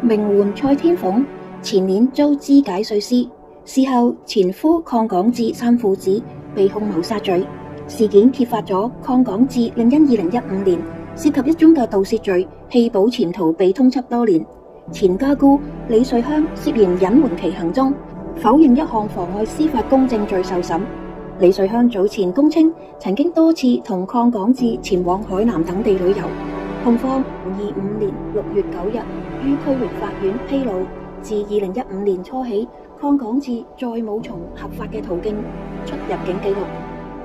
名媛蔡天鳳前年遭肢解碎屍，事後前夫鄺港智三父子被控謀殺罪。事件揭發咗鄺港智另因2015年涉及一宗嘅盜竊罪棄保潛逃被通緝多年。前家姑李瑞香涉嫌隱瞞其行蹤，否認一項妨礙司法公正罪受審。李瑞香早前供稱曾經多次同鄺港智前往海南等地旅遊。控方2025年6月9日於區域法院披露，自2015年初起，鄺港智再冇從合法嘅途徑出入境記錄。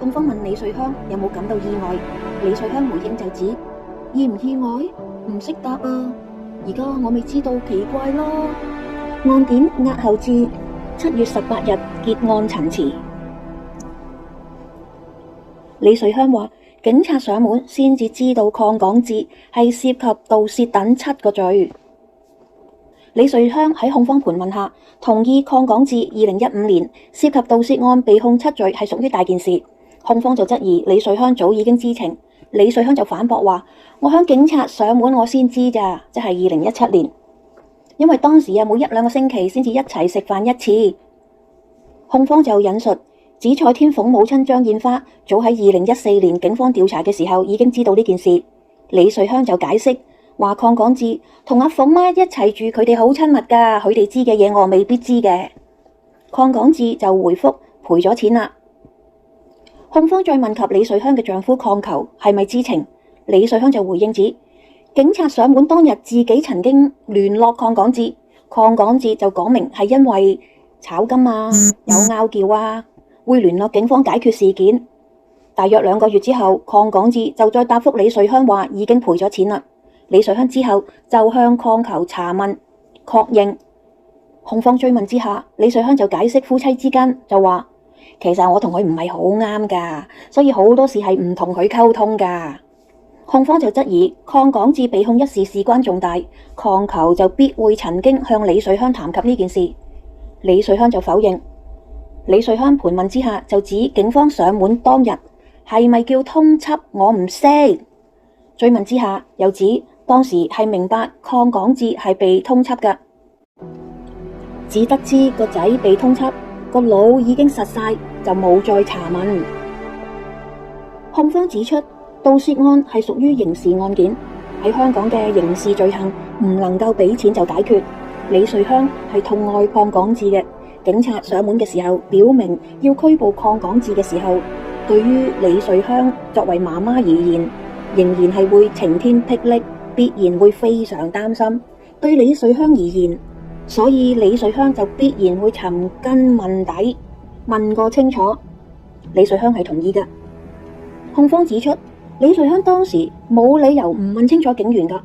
控方問李瑞香有冇感到意外，李瑞香回應就指意唔意外唔識答啊，而家我未知道，奇怪咯。案件押後至7月18日結案陳詞。李瑞香話，警察上門先至知道鄺港智係涉及盜竊等7個罪。李瑞香喺控方盤問下，同意鄺港智2015年涉及盜竊案被控7罪係屬於大件事。控方就質疑李瑞香早已經知情，李瑞香就反駁話：我響警察上門我先知咋，即係2017年，因為當時每1-2個星期先至一齊食飯一次。控方就引述指蔡天鳳母親張燕花早喺2014年警方調查嘅時候已經知道呢件事。李瑞香就解釋話鄺港智同阿鳳媽一齊住，佢哋好親密㗎，佢哋知嘅嘢我未必知嘅。鄺港智就回覆賠咗錢啦。控方再問及李瑞香嘅丈夫鄺球係咪知情，李瑞香就回應指警察上門當日自己曾經聯絡鄺港智，鄺港智就講明係因為炒金啊，有拗撬啊，會聯絡警方解決事件。大約2個月之後，鄺港智就再答覆李瑞香話已經賠咗錢啦。李瑞香之後就向鄺球查問確認。控方追問之下，李瑞香就解釋夫妻之間就話其實我同佢唔係好啱噶，所以好多事係唔同佢溝通噶。控方就質疑鄺港智被控一事事關重大，鄺球就必會曾經向李瑞香談及呢件事。李瑞香就否認。李瑞香盤問之下就指警方上門當日係咪叫通緝我唔識。追問之下又指當時係明白鄺港智係被通緝噶，只得知個仔被通緝，個腦已經實晒，就冇再查問。控方指出，盜竊案係屬於刑事案件，喺香港嘅刑事罪行唔能夠俾錢就解決。李瑞香係痛愛鄺港智嘅，警察上門嘅時候表明要拘捕鄺港智嘅時候，對於李瑞香作為媽媽而言，仍然係會晴天霹靂，必然會非常擔心。對李瑞香而言，所以李瑞香就必然會尋根問底，問個清楚。李瑞香係同意㗎。控方指出，李瑞香當時冇理由唔問清楚警員㗎。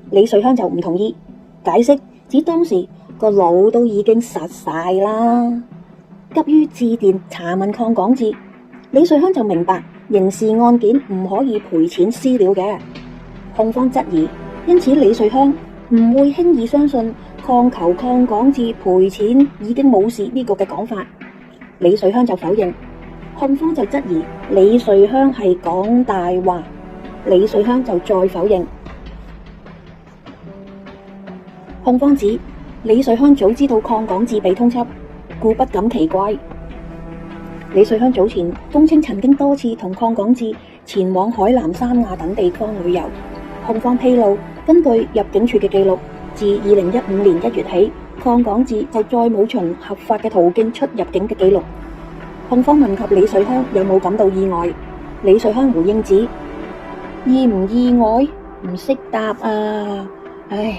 李瑞香就唔同意，解釋指當時個腦都已經實晒啦。急於致電查問鄺港智，李瑞香就明白刑事案件唔可以賠錢私了嘅。控方質疑，因此李瑞香唔會輕易相信鄺球鄺港智賠錢已經冇事呢個嘅講法。李瑞香就否認。控方就質疑李瑞香係講大話，李瑞香就再否認。控方指李瑞香早知道鄺港智被通緝，故不感奇怪。李瑞香早前供稱曾經多次同鄺港智前往海南、三亞等地方旅遊。控方披露，根據入境處嘅記錄，自2015年1月起，鄺港智就再冇循合法嘅途徑出入境嘅記錄。控方問及李瑞香有冇感到意外，李瑞香回應指意唔意外唔識答啊，唉，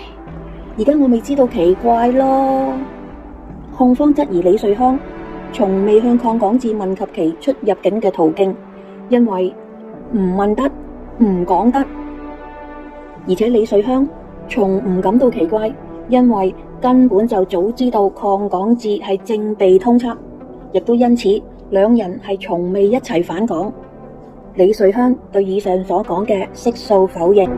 而家我未知道，奇怪咯。控方質疑李瑞香從未向鄺港智問及其出入境嘅途徑，因為唔問得，唔講得。而且李瑞香從唔感到奇怪，因為根本就早知道鄺港智係正被通緝，亦都因此兩人係從未一齊返港。李瑞香對以上所講嘅悉數否認。